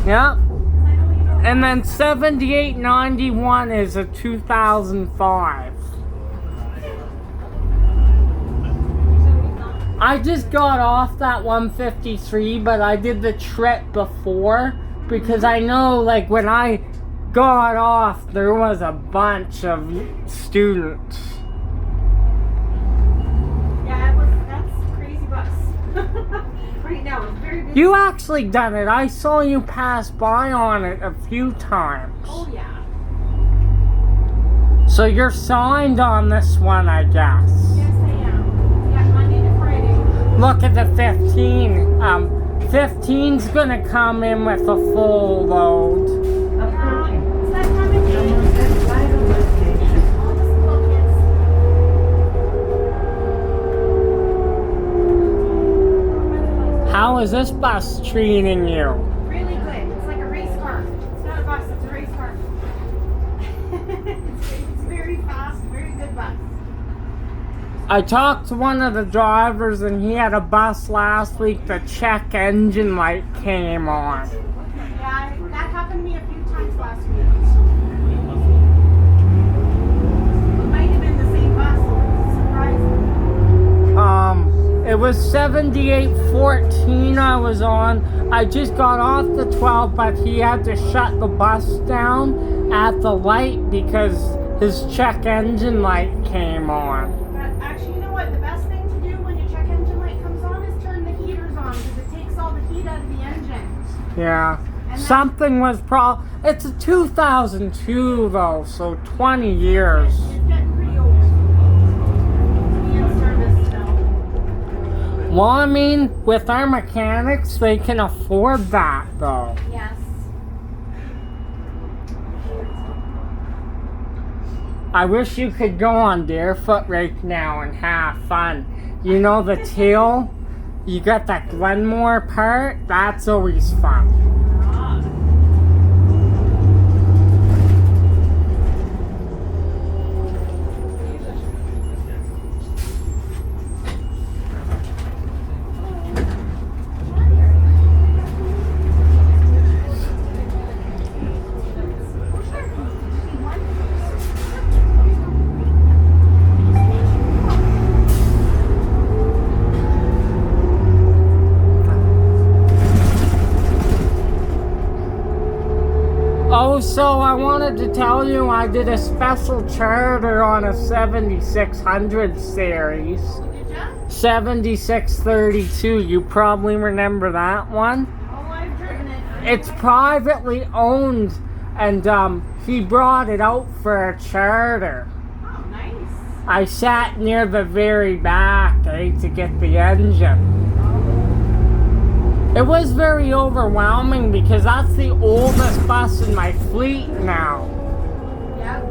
Yep. And then 7891 is a 2005. I just got off that 153, but I did the trip before because I know, like, when I got off, there was a bunch of students. Yeah, that's a crazy bus. Right now, it's very busy. You actually done it. I saw you pass by on it a few times. Oh, yeah. So you're signed on this one, I guess. Yes, I am. Yeah, Monday to Friday. Look at the 15. 15's gonna come in with a full load. Is that coming in? All the school kids. How is this bus treating you? Really good. It's like a race car. It's not a bus, it's a race car. It's very fast, very good bus. I talked to one of the drivers and he had a bus last week, the check engine light came on. Yeah, that happened to me a few times last week. It might have been the same bus. Surprising. It was 7814 I was on. I just got off the 12, but he had to shut the bus down at the light because his check engine light came on. Actually, you know what? The best thing to do when your check engine light comes on is turn the heaters on because it takes all the heat out of the engine. Yeah. And Something was it's a 2002 though, so 20 years. It's getting pretty old to be in service still. Well, I mean, with our mechanics, they can afford that though. Yes. I wish you could go on Barefoot right now and have fun. You know the tail? You got that Glenmore part? That's always fun. Oh, so I wanted to tell you I did a special charter on a 7600 series. Did ya? 7632. You probably remember that one. Oh, I've driven it. It's privately owned, and he brought it out for a charter. Oh, nice. I sat near the very back, to get the engine. It was very overwhelming because that's the oldest bus in my fleet now. Yeah.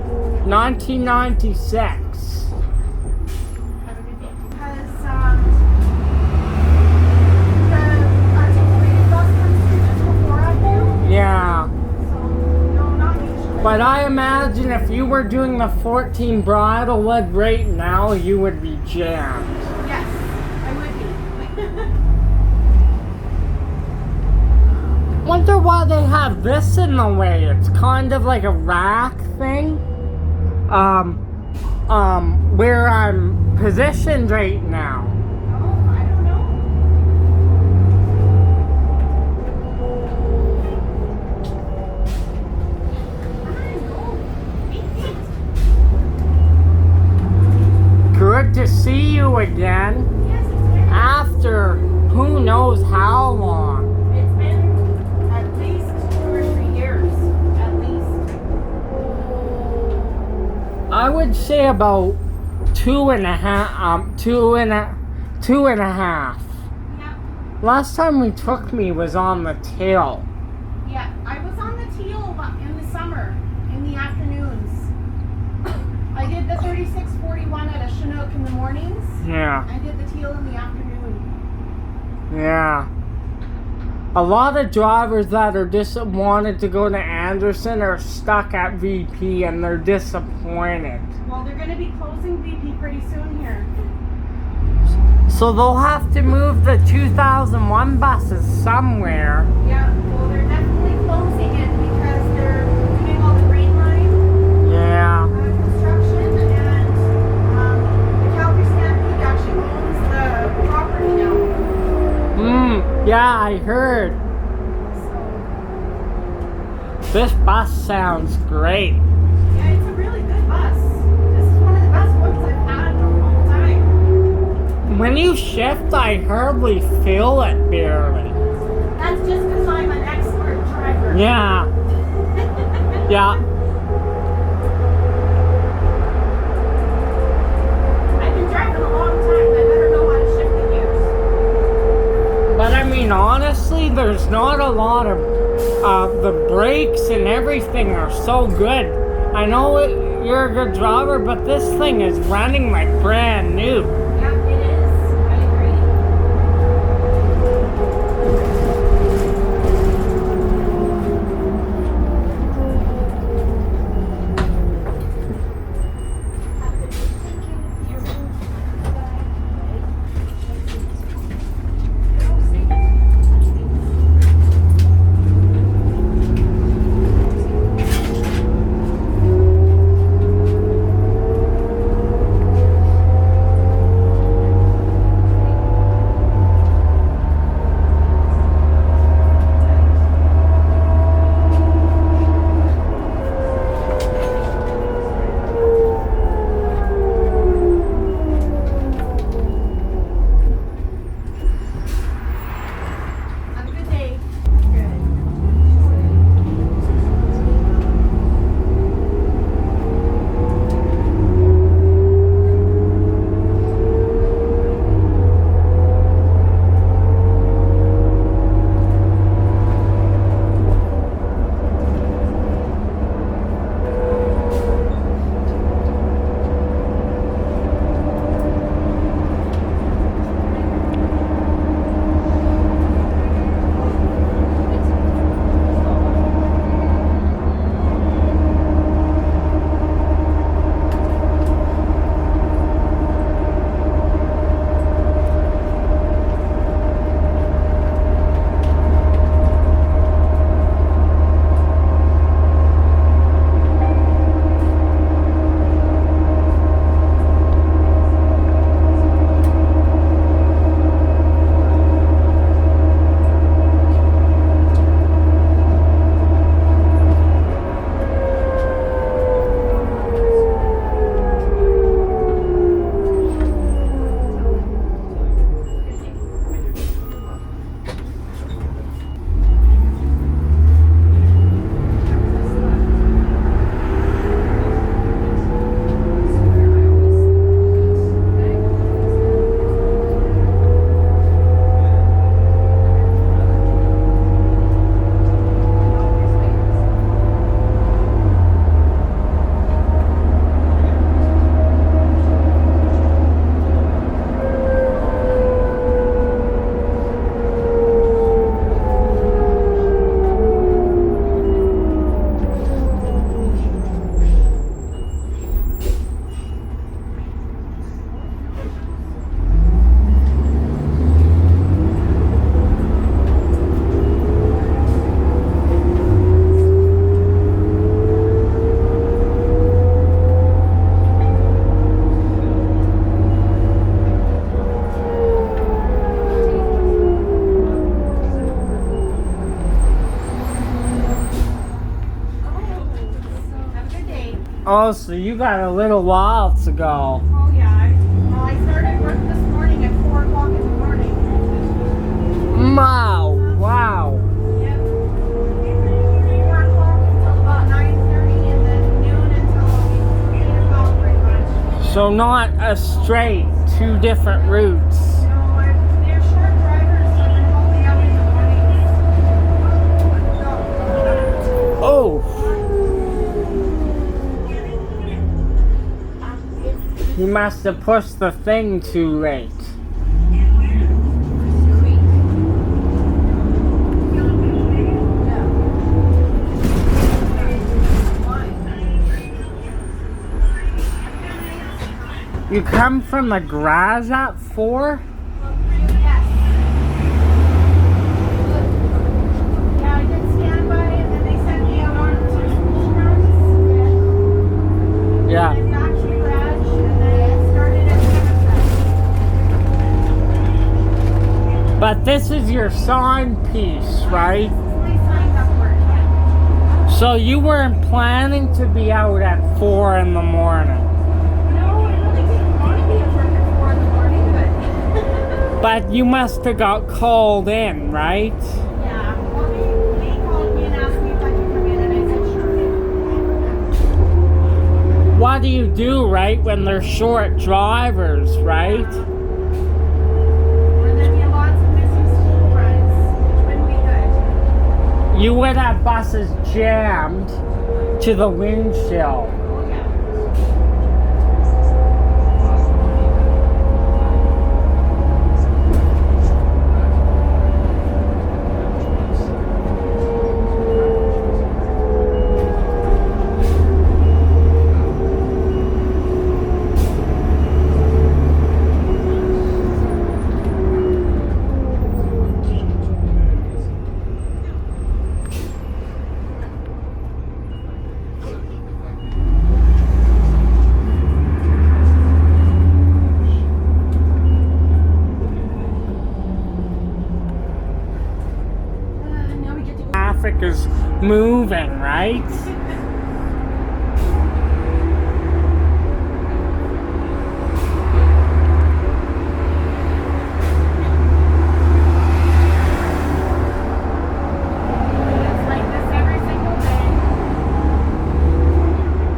1996. Because the articulated bus comes through just before I do. Yeah. So, no, not usually. But I imagine if you were doing the 14 Bridlewood right now, you would be jammed. Yes, I would be. Wonder why they have this in the way. It's kind of like a rack thing. Where I'm positioned right now. Oh, I don't know. Good to see you again. Yes, it's been. After who knows how long. It's been at least 2 or 3 years. At least. I would say about 2.5. 2.5. Yeah. Last time we took me was on the tail. Yeah, I was on the teal in the summer, in the afternoons. I did the 3641 at a Chinook in the mornings. Yeah. I did the teal in the afternoon. Yeah. A lot of drivers that are wanted to go to Anderson are stuck at VP and they're disappointed. Well, they're going to be closing VP pretty soon here. So they'll have to move the 2001 buses somewhere. Yeah, well, they're definitely closing Yeah, I heard. This bus sounds great. Yeah, it's a really good bus. This is one of the best ones I've had in a long time. When you shift, I hardly feel it barely. That's just because I'm an expert driver. Yeah. Yeah. I've been driving a long time. I better know how to shift the gears. But I mean, honestly, there's not a lot of the brakes and everything are so good. I know you're a good driver, but this thing is running like brand new. Yeah, it is. I agree. Have a good day. Good. Oh, so you got a little while to go. Oh yeah, I started work this morning at 4 o'clock in the morning. Wow, wow. Yep. 4 o'clock until about 9:30 and then noon until 8 o'clock pretty much. So not a straight, two different routes. No, they're short drivers, so they're only out in the mornings. Oh, he must have pushed the thing too late. You come from the garage at 4? Yes. Yeah, I did standby and then they sent me out on 2 school runs. Yeah. And back to the garage and then I started at 7:30. But this is your sign piece, right? This is my signed up work, yeah. So you weren't planning to be out at 4 in the morning. No, I really didn't want to be at work at 4 in the morning, but... But you must have got called in, right? Yeah, well, they called me and asked me if I could come in, and I said sure. What do you do, right, when they're short drivers, right? Or there'd be lots of missing school runs, which wouldn't be good. You would have buses jammed to the windshield. Oh, yeah. Now we get to go. Traffic is moving, right? It's like this every single day.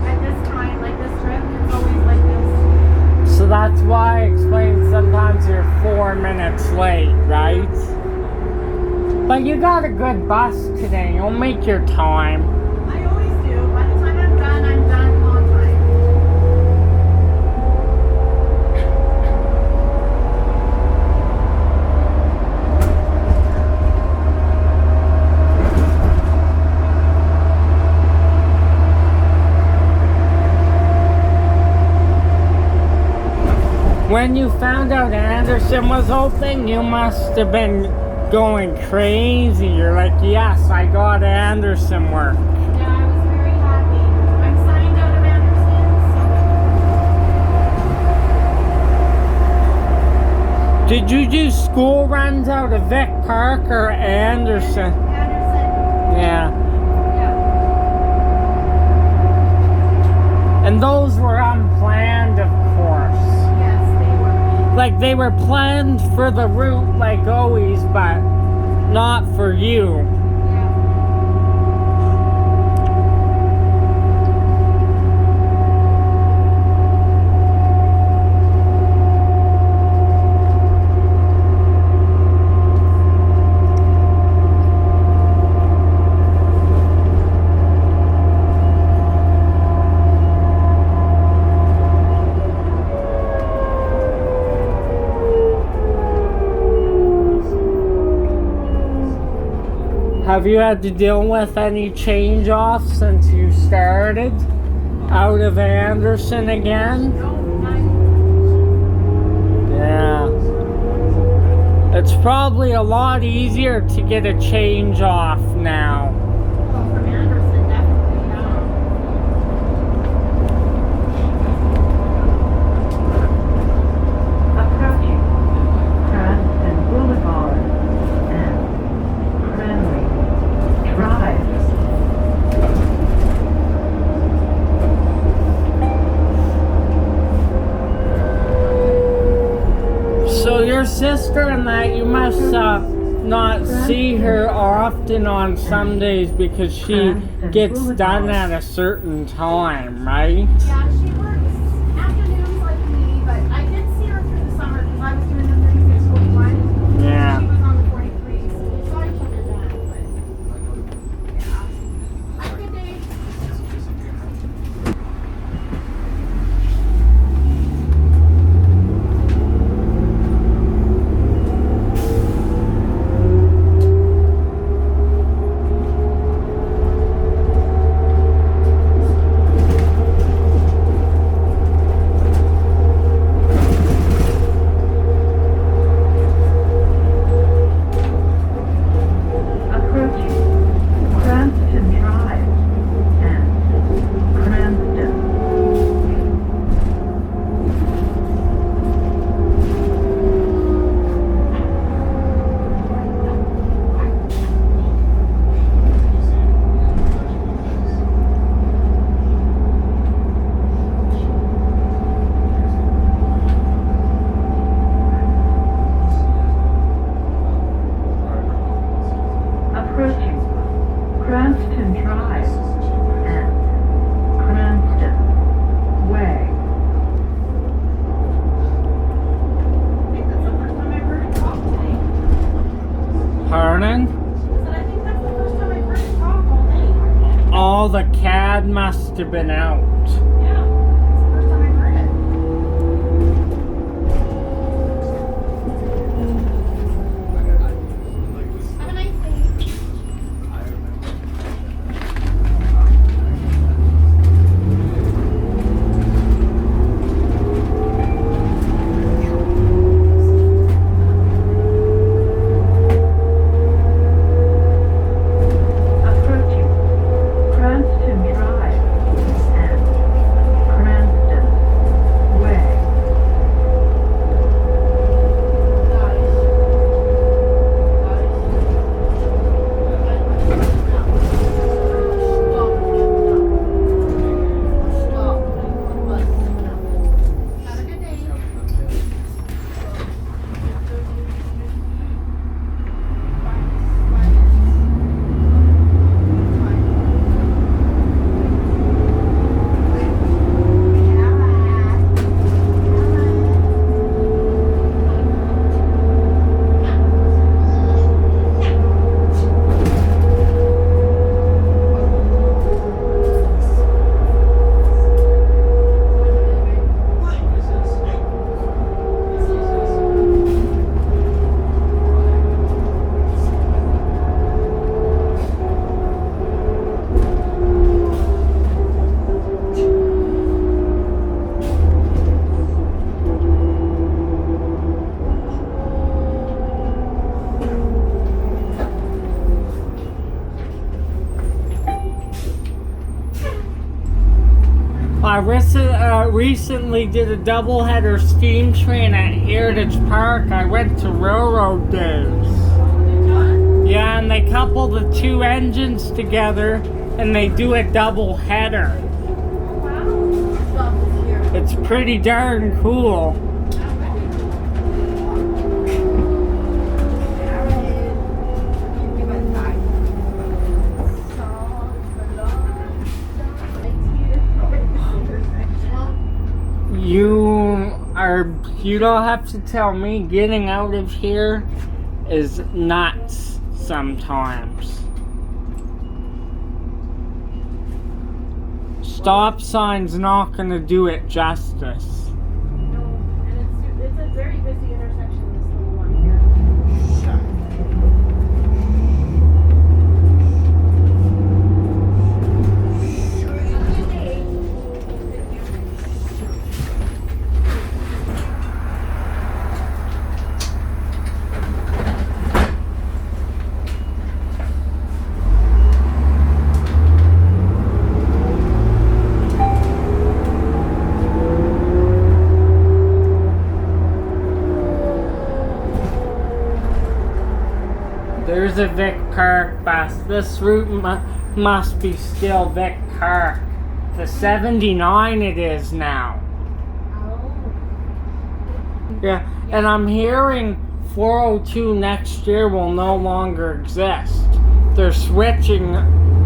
At this time, like this trip, it's always like this. So that's why I explained sometimes you're 4 minutes late, right? But you got a good bus today. You'll make your time. I always do. By the time I'm done on time. When you found out Anderson was open, you must have been going crazy. You're like, yes, I got Anderson work. Yeah, I was very happy. I'm signed out of Anderson's. Did you do school runs out of Vic Park or Anderson? Anderson. Yeah. Yeah. And those were unplanned, of course. Yes, they were. Like they were planned for the route like always, but not for you. Yeah. Have you had to deal with any change offs since you started out of Anderson again? No, none. Yeah. It's probably a lot easier to get a change off now. Well, from Anderson, definitely, yeah. Approaching Cranston Boulevard and Cranley Drive. So your sister and that, you must not see her often on Sundays because she gets done at a certain time, right? Yeah, she works afternoons like me, but I did see her through the summer because I was doing the 3641. Yeah. She was on the 43, so we saw each other then, but yeah. Have a good day. blood must have been out. Yeah, it's the first time I've heard it. Have a nice day. Approaching Cranston Drive and Cranston Way. Have a good day. I recently did a doubleheader steam train at Heritage Park. I went to Railroad Days. Yeah, and they couple the two engines together and they do a double header. It's pretty darn cool. You don't have to tell me, getting out of here is nuts sometimes. Stop sign's not gonna do it justice. No, and it's a very busy intersection, this little one here. There's a Vic Park bus. This route must be still Vic Park. The 79 it is now. Yeah, and I'm hearing 402 next year will no longer exist. They're switching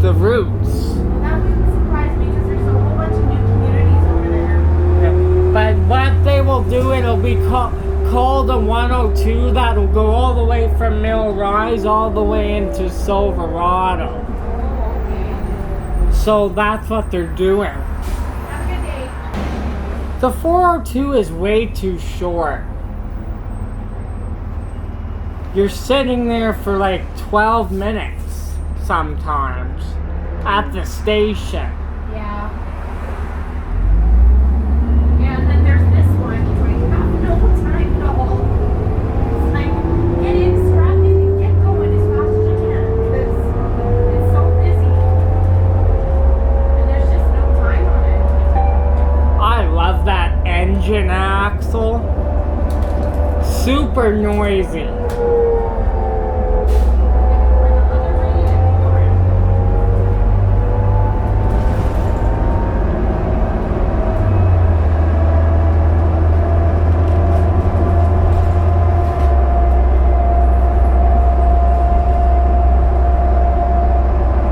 the routes. That wouldn't surprise me because there's a whole bunch of new communities over there. Yeah. But what they will do, it'll be called a 102 that'll go all the way from Mill Rise all the way into Silverado. Oh, okay. So that's what they're doing. Have a good day. The 402 is way too short. You're sitting there for like 12 minutes sometimes at the station. Yeah. Yeah, and then there's this one where you have no time at all. It's like, get in, strap in, and get going as fast as you can because it's so busy. And there's just no time on it. I love that engine axle. Super noisy.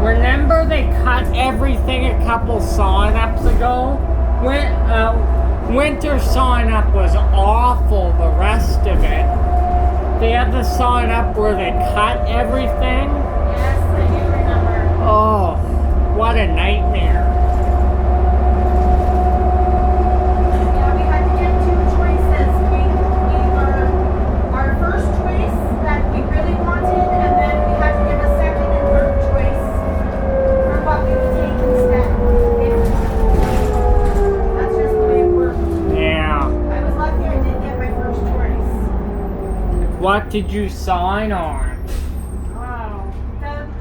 Remember they cut everything a couple sign-ups ago? Winter sign-up was awful, the rest of it. They had the sign-up where they cut everything. Yes, I do remember. Oh, what a nightmare. What did you sign on? Wow.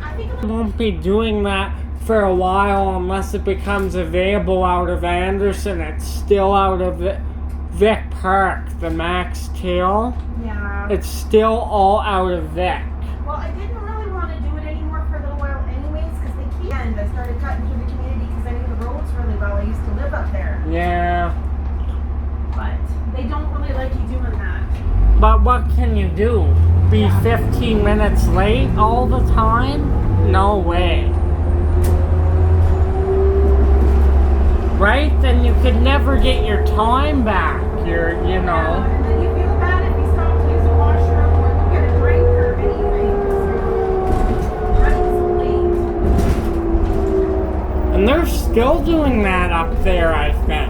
I think it I was won't be doing that for a while unless it becomes available out of Anderson. It's still out of Vic Park, the Max Tail. yeah. It's still all out of Vic. Well, I didn't really want to do it anymore for a little while anyways, because they keep and I started cutting through the community because I knew the roads really well. I used to live up there. Yeah. But they don't really like you doing that. But what can you do? Be 15 minutes late all the time? No way. Right? Then you could never get your time back. You Yeah, know. and then you feel bad if you stop to use a washroom or go get a drink or anything. Because you're running so late. And they're still doing that up there, I think. I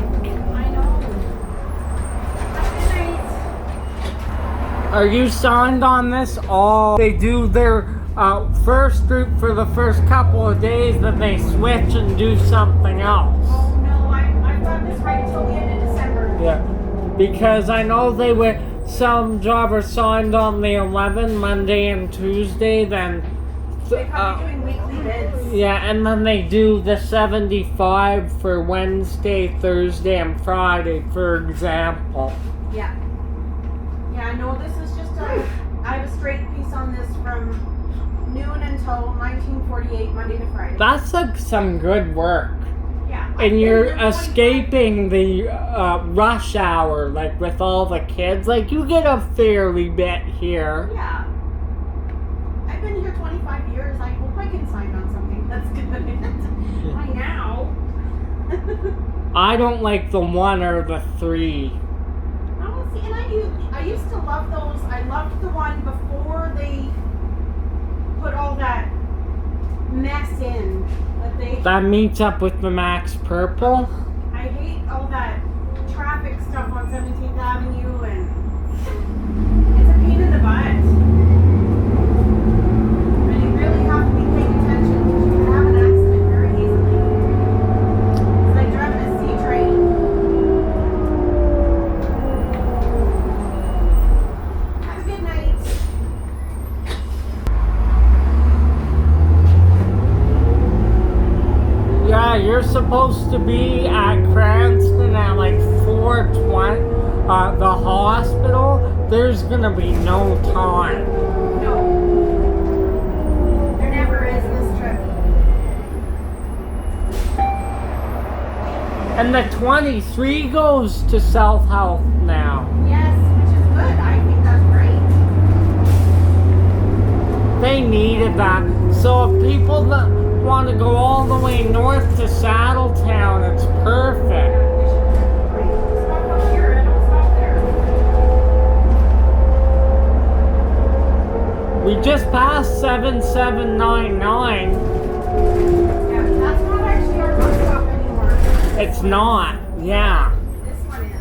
know. Good night. Are you signed on this? Oh, they do their first group for the first couple of days, then they switch and do something else. Oh no, I've got this right until the end of December. Yeah, because I know some drivers signed on the 11, Monday and Tuesday, then They're probably doing weekly bids. yeah, and then they do the 75 for Wednesday, Thursday, and Friday, for example. Yeah. Yeah, no, this is just I have a straight piece on this from noon until 1948, Monday to Friday. That's like some good work. Yeah. And you're escaping the rush hour, like with all the kids. Like, you get a fairly bit here. Yeah. I've been here 25 years. I hope I can sign on something that's good. By now. I don't like the 1 or the 3. Oh, see, and I used to love those. I loved the one before they put all that mess in that they. That meets up with the Max Purple. I hate all that traffic stuff on 17th Avenue, and it's a pain in the butt. And you really have to be paying attention because you can have an accident very easily. It's like driving a C train. Have a good night. Yeah, you're supposed to be at Cranston at like 4:20. The hospital. There's gonna be no time. No. There never is this trip. And the 23 goes to South Health now. Yes, which is good. I think that's great. They needed that. So if people that want to go all the way north to Saddletown, it's perfect. Stop up here and don't stop there. We just passed 7799. Yeah, that's not actually our bus stop anymore. It's not. Yeah. This one is.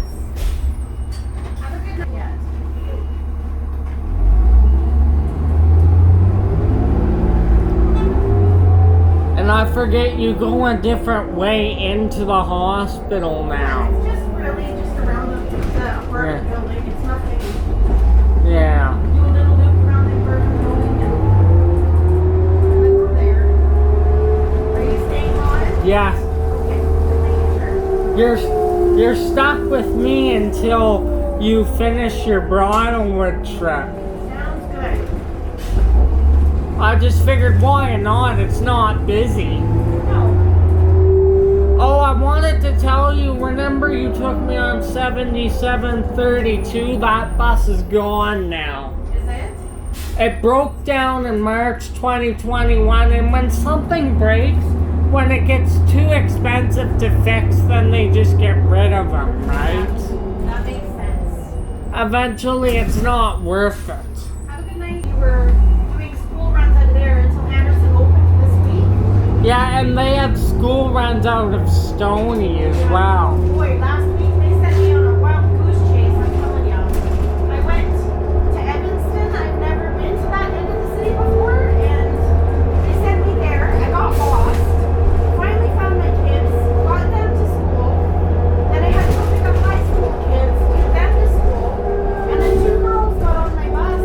Have a good night yet. And I forget you go a different way into the hospital now. It's just really just around the apartment Yeah. building. It's nothing. Yeah. Do a little loop around the apartment building and then go there. Are you staying on? Yeah. Okay. Just making sure. You're stuck with me until you finish your Bridlewood trip. Sounds good. I just figured, why not? It's not busy. No. Oh, I wanted to tell you, remember you took me on 7732? That bus is gone now. Is it? It broke down in March 2021, and when something breaks, when it gets too expensive to fix, then they just get rid of them, right? That makes sense. Eventually, it's not worth it. Have a good night. You were doing school runs out of there until Anderson opened this week. Yeah, and they had school runs out of Stony as well. Boy, last week they sent me on a wild goose chase, I'm telling you. I went to Evanston. I've never been to that end of the city before, and they sent me there. I got lost. Finally found my kids, got them to school. Then I had to go pick up high school kids, take them to school. And then 2 girls got on my bus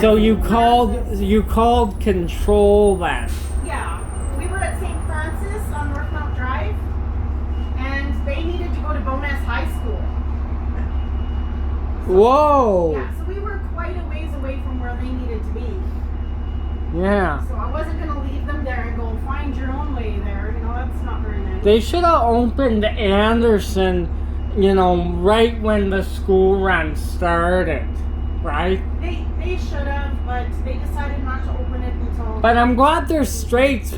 So you called control then. Yeah, we were at St. Francis on Northmount Drive, and they needed to go to Bowness High School. Whoa. Yeah, so we were quite a ways away from where they needed to be. Yeah. So I wasn't going to leave them there and go find your own way there. You know, that's not very nice. They should have opened Anderson, right when the school run started, right? They should have, but they decided not to open it until... But I'm glad they're straight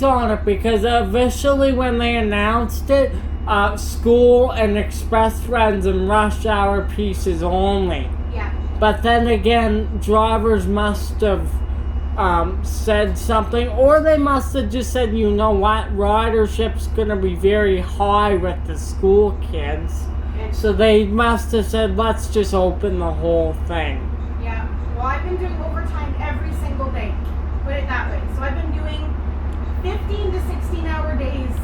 on it, because officially when they announced it, school and express runs and rush hour pieces only. Yeah. But then again, drivers must have said something, or they must have just said, you know what, ridership's gonna be very high with the school kids. So they must have said, let's just open the whole thing. Yeah. Well, I've been doing overtime every single day. Put it that way. So I've been doing 15 to 16-hour days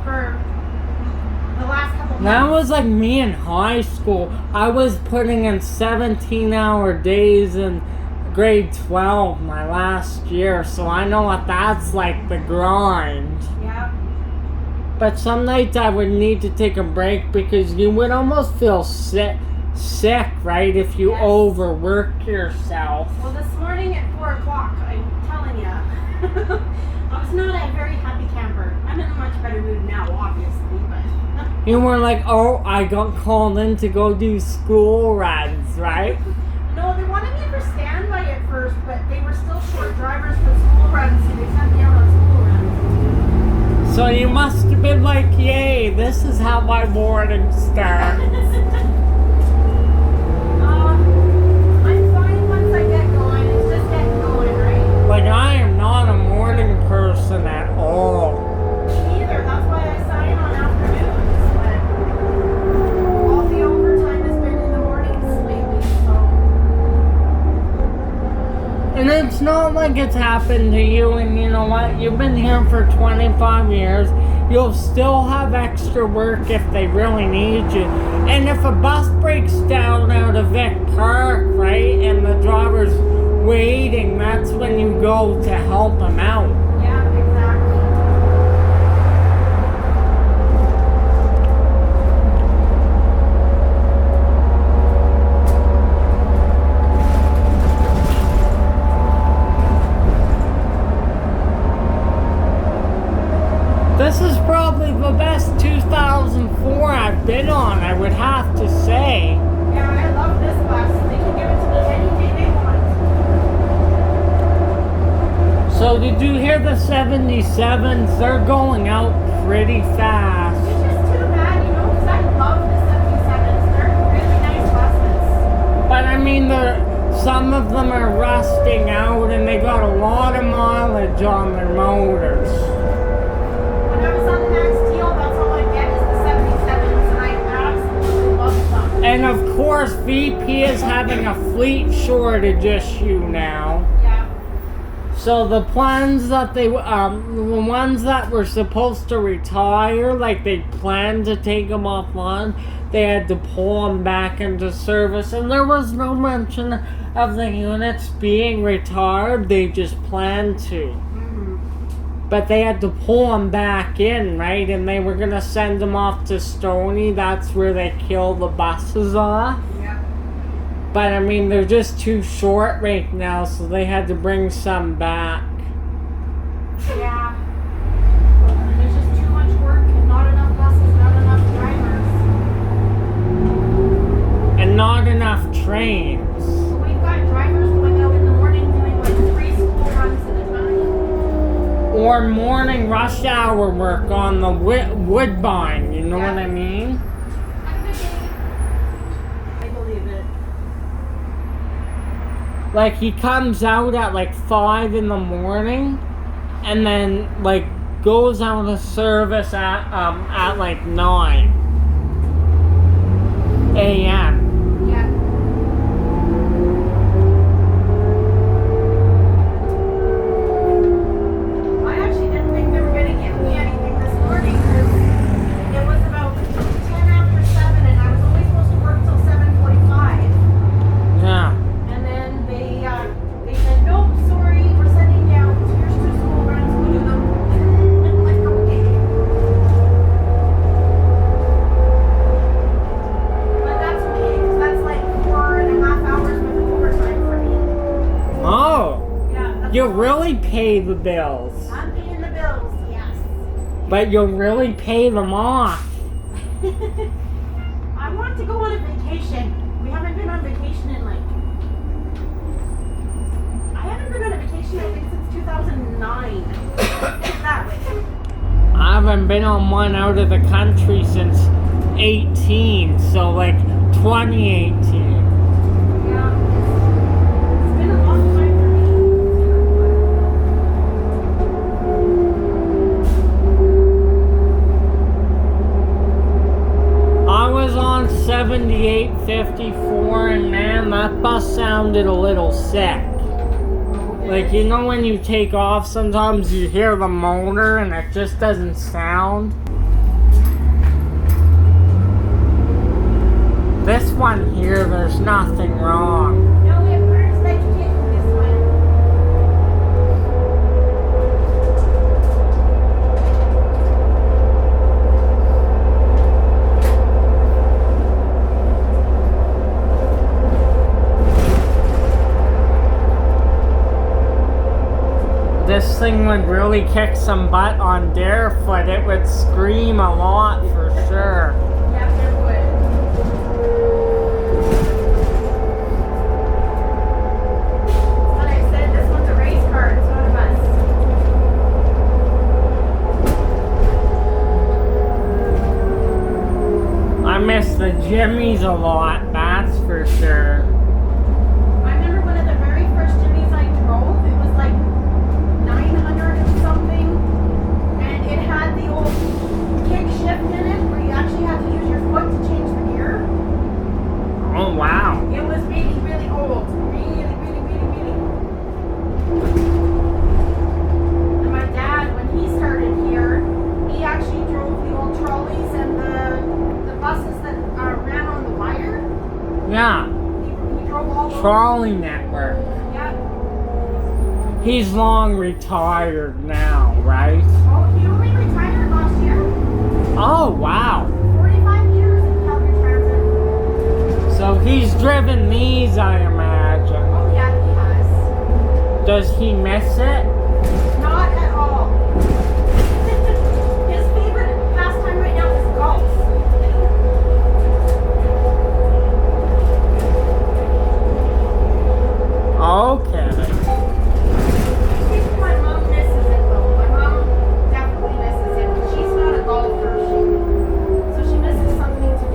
for the last couple months. That was like me in high school. I was putting in 17-hour days in grade 12 my last year, so I know what that's like, the grind. Yeah. But some nights I would need to take a break, because you would almost feel sick, right, if you Yes. overwork yourself. Well, this morning at 4 o'clock, I'm telling you, I was not a very happy camper. I'm in a much better mood now, obviously, but... You were like, oh, I got called in to go do school runs, right? No, they wanted me for standby at first, but they were still short drivers for school runs, so they sent me out on school runs. So you must have been like, yay, this is how my morning starts. I'm fine once I get going. It's just getting going, right? Like, I am not a morning person at all. Me either. That's why I sign on afternoons. But all the overtime has been in the mornings lately, so... And it's not like it's happened to you, and you know what? You've been here for 25 years. You'll still have extra work if they really need you. And if a bus breaks down out of Vic Park, right, and the driver's waiting, that's when you go to help them out. Yeah, exactly. This is probably the best 2004 I've been on, I would have to say. Yeah, I love this bus. They can give it to me any day they want. So did you hear the 77s? They're going out pretty fast. It's just too bad, you know, because I love the 77s. They're really nice buses. But I mean, some of them are rusting out, and they got a lot of mileage on their motors. When I was on the Max Steel, that's all I get is the 77s, and I absolutely love them. And of course, VP is having a fleet shortage issue now. Yeah. So the plans that the ones that were supposed to retire, like they planned to take them offline, they had to pull them back into service, and there was no mention of the units being retired. They just planned to. But they had to pull them back in, right? And they were going to send them off to Stony. That's where they kill the buses off. Yeah. But I mean, they're just too short right now, so they had to bring some back. Yeah. There's just too much work and not enough buses, not enough drivers. And not enough trains. So we've got drivers going out in the morning doing like 3 school runs at a time. Or morning rush hour work on the Woodbine, you know what I mean? I believe it. Like, he comes out at like 5 in the morning, and then like goes out of service at like 9 a.m. Yeah. I actually didn't think they were going to give me anything this morning because it was about 10 after 7 and I was only supposed to work till 7:45. Yeah. And then You'll really pay the bills. I'm paying the bills, yes. But you'll really pay them off. I want to go on a vacation. We haven't been on vacation in I haven't been on a vacation I think since 2009. That way. I haven't been on one out of the country since 18, so like 2018. Yeah. It's been a long time for me. I was on 7854 and man, that bus sounded a little sick. Like, you know when you take off, sometimes you hear the motor and it just doesn't sound. This one here, there's nothing wrong. No, we have birds vegetation this one. This thing would really kick some butt on Darefoot. It would scream a lot for sure. Yeah, it would. What I said, this one's a race car, it's not a bus. I miss the Jimmies a lot, that's for sure. I remember one of the very first Jimmys I drove, it was like 900 and something, and it had the old kick shift in it where you actually had to use your foot to change the gear. Oh wow. It was really, really old. Really. And my dad, when he started here, he actually drove the old trolleys and the buses that ran on the wire. Yeah, He drove all those. trolley network. Yeah. He's long retired now, right? Oh, he only retired last year. Oh wow. 45 years in Calgary Transit. So he's driven these, I imagine. Oh yeah, he has. Does he miss it? Not at all. His favorite pastime right now is golf. Okay. I think my mom misses it though. My mom definitely misses it. She's not a golfer, so she misses something to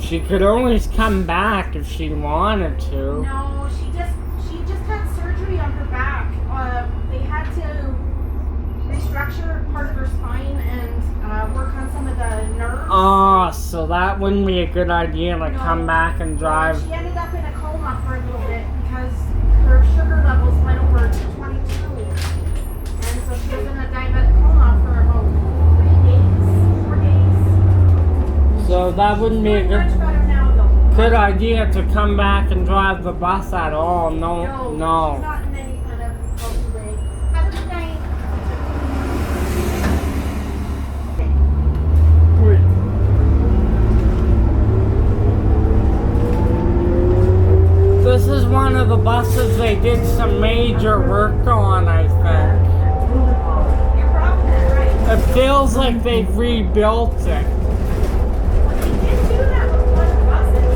do. She could always come back if she wanted to. No, she just had surgery on her back. They had to restructure part of her spine and work on some of the nerves. Oh, so that wouldn't be a good idea to No. come back and drive. She ended up in a coma for a little bit because her sugar levels went over 22. And so she was in a diabetic coma for about 4 days. So that wouldn't be a Doing much good better now though. good idea to come back and drive the bus at all. No, She's no. not in any kind of healthy way. Have a good night. This is one of the buses they did some major work on, I think. You're probably right. It feels like they've rebuilt it. They did do that with one of the buses.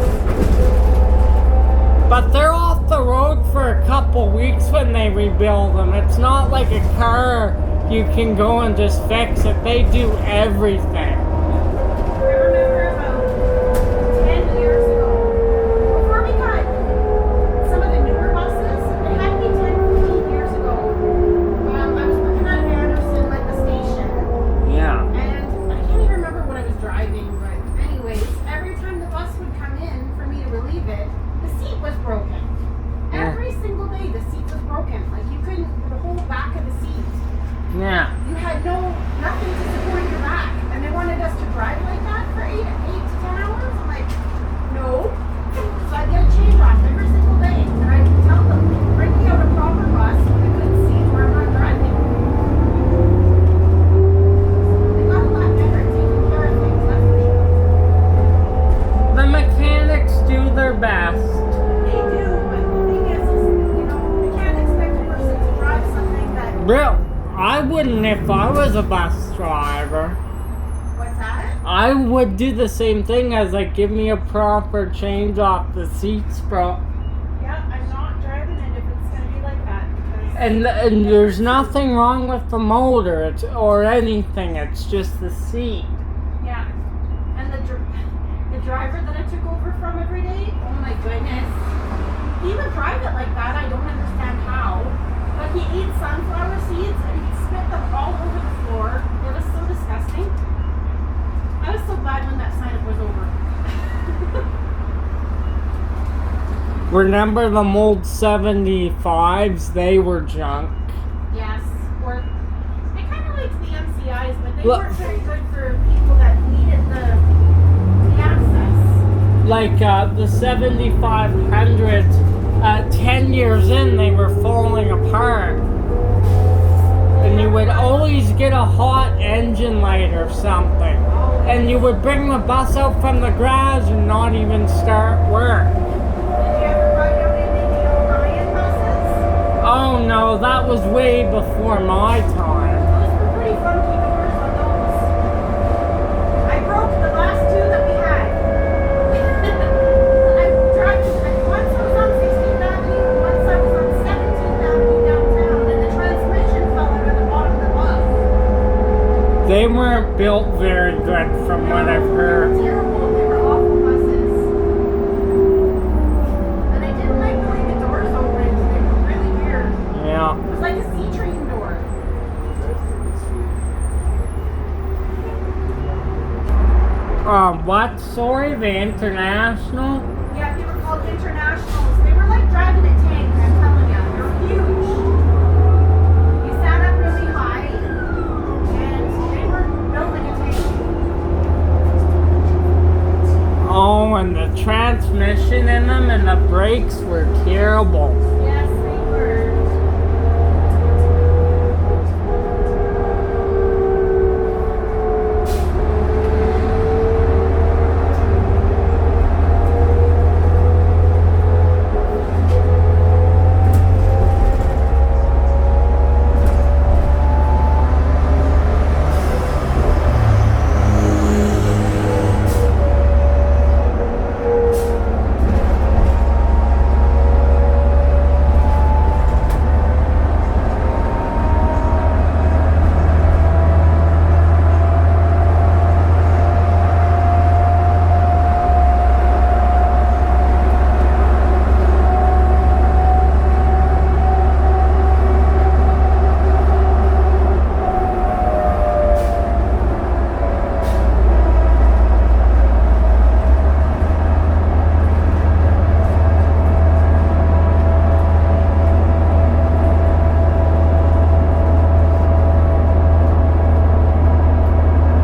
But they're off the road for a couple weeks when they rebuild them. It's not like a car you can go and just fix it. They do everything. I remember about 10 years ago, before we got some of the newer buses, it had to be 10, 15 years ago. I was working on Anderson, like the station, Yeah. and I can't even remember what I was driving, but anyways, every time the bus would come in for me to relieve it, the seat was broken. Yeah. Every single day the seat was broken. Like you couldn't, the whole back of the seat. Yeah. You had nothing to support your back. And they wanted us to drive like that for 8 to 10 hours? I'm like, no. So I'd get a change off every single day. And I'd tell them, bring me out a proper bus with a good seat where I'm not driving. They got a lot better at taking care of things, that's for sure. The mechanics do their best. They do, but the thing is, you know, mechanics Real, I wouldn't if I was a bus driver. What's that? I would do the same thing as like give me a proper change off the seats, bro. Yeah, I'm not driving it if it's gonna be like that. Because And there's nothing wrong with the motor or anything. It's just the seat. yeah, and the driver that I took over from every day, oh my goodness, he would drive it like that. I don't understand how, but he eats sunflower seeds and he'd spit them all over the floor. It was so disgusting. I was so glad when that sign up was over. Remember the old 75s? They were junk. Yes, or I kind of liked the MCIs, but they Look. weren't very good for people that needed the access. Like the 7500s, 10 years in, they were falling apart. And you would always get a hot engine light or something. And you would bring the bus out from the garage and not even start work. Did you ever ride out any of the Orion buses? Oh no, that was way before my time. Those were pretty funky doors on those. I broke the last two that we had. Once I was on 16th Avenue, once I was on 17th Avenue downtown, and the transmission fell out of the bottom of the bus. They weren't built very good from what I've They were heard. terrible. They were awful buses. And I didn't like the way the doors opened. They were really weird. Yeah. It was like a C-train door. What? Sorry, the International? Yeah, they were called internationals. They were like driving a tank, I'm telling you. They were huge. You sat up really high, and they were built like a tank. Oh, and the transmission in them and the brakes were terrible. Yes, they were.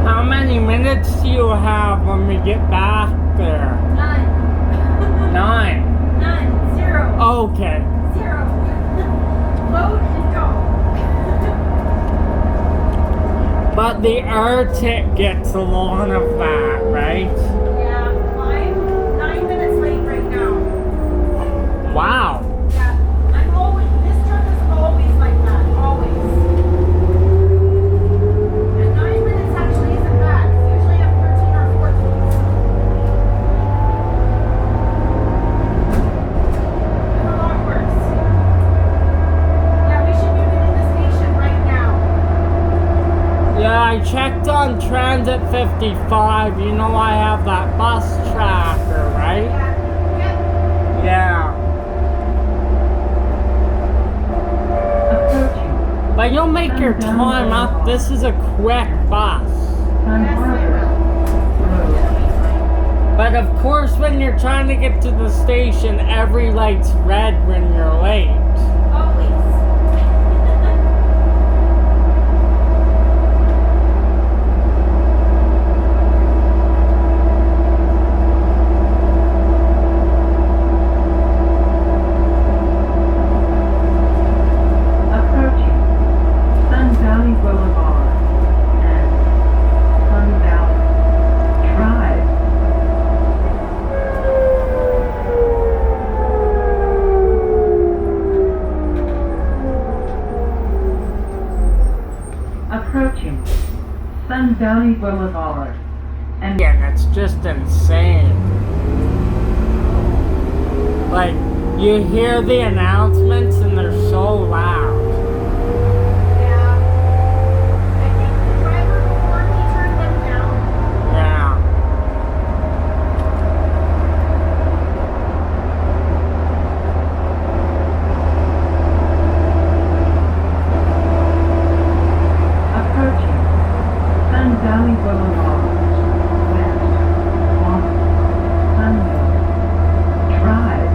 How many minutes do you have when we get back there? None. 9. None. Zero. Okay. Zero. Load and go. But the Arctic gets a lot of that, right? Yeah, I'm 9 minutes late right now. Wow. Yeah, I'm always, this truck is always like that, always. And 9 minutes actually isn't bad, 'cause usually I'm 13 or 14. I'm a lot worse. Yeah, we should be leaving the station right now. Yeah, I checked on Transit 55. You know I have that bus tracker, right? Yeah, yeah. Yeah. Approaching But you'll make your time up. This is a quick bus. Sun Yes, I Harbor will. Road. It'll be fine. But of course, when you're trying to get to the station, every light's red when you're late. Always. Approaching Sun Valley Boulevard and Sun Valley Drive. Valley Boulevard. And And it's just insane. Like, you hear the announcements and they're so loud. Yeah. I think the driver before he turned them down. Yeah. approaching Sun Valley Boulevard. West off Sunville Drive.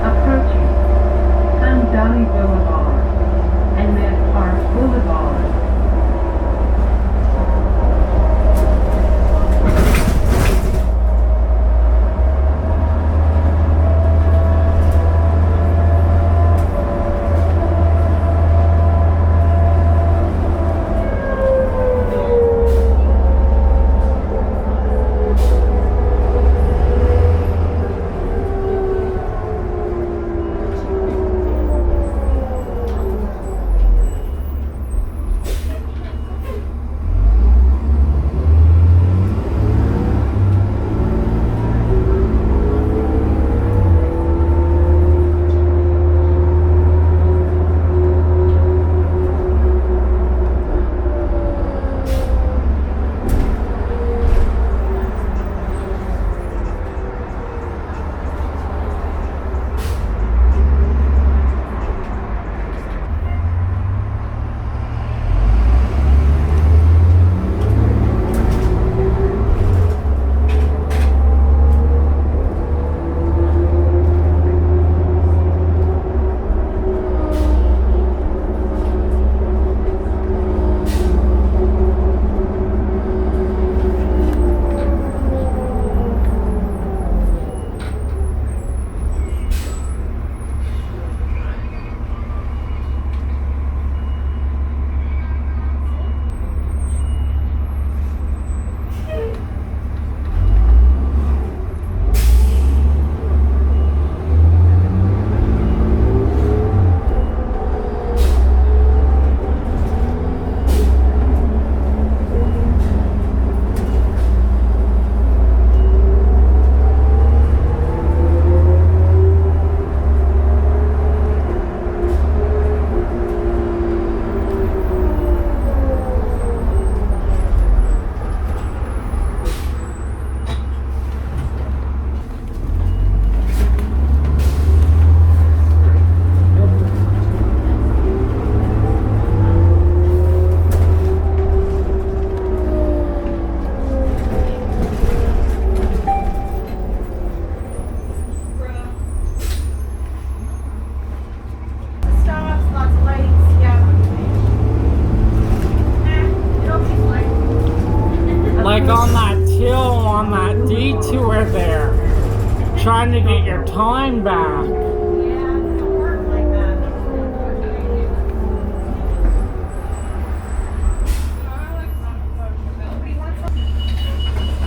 Approaching Sun Valley Boulevard and then Park Boulevard. Stops, lots of lights, yeah. It'll be fine. Like on that chill, on that detour there. Trying to get your time back. Yeah, it doesn't work like that. Nobody wants to-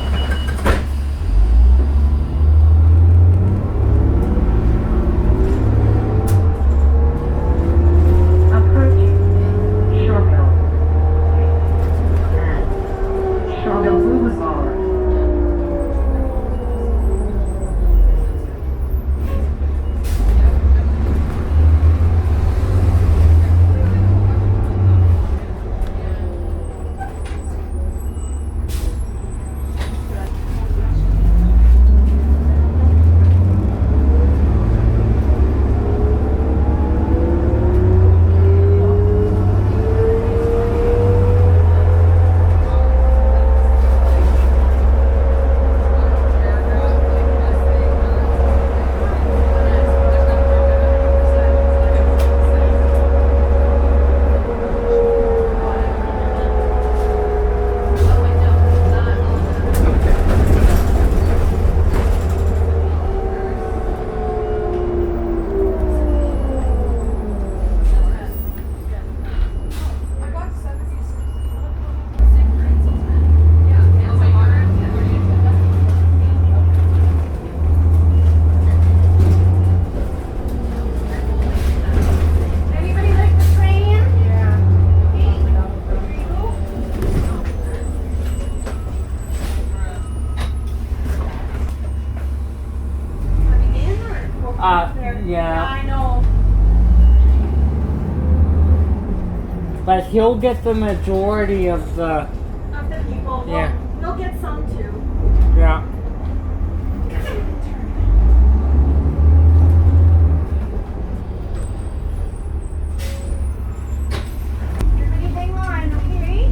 Approaching Short Hill there. yeah. I know. But he'll get the majority of the, Of the people. Yeah. We'll get some too. yeah. Everybody hang on, okay?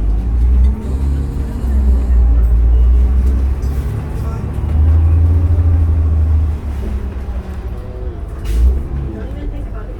Don't even think about it.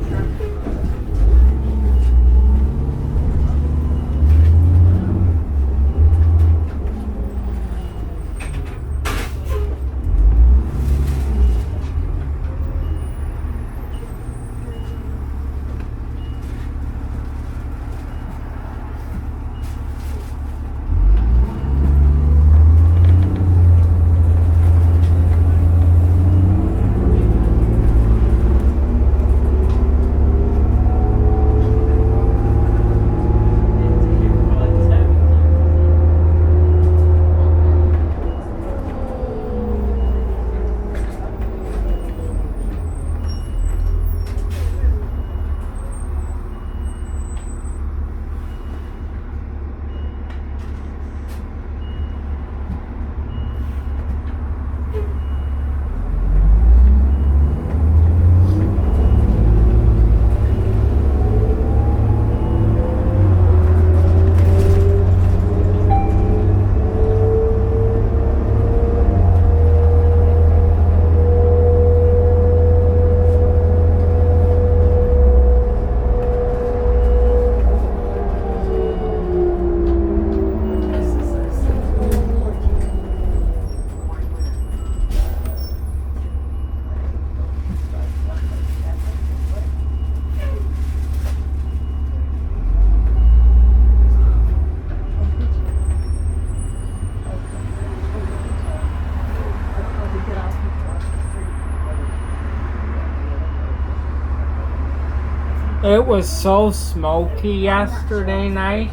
It was so smoky yesterday night.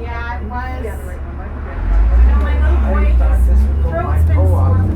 Yeah, it was. I know my little boy, his throat's been swollen.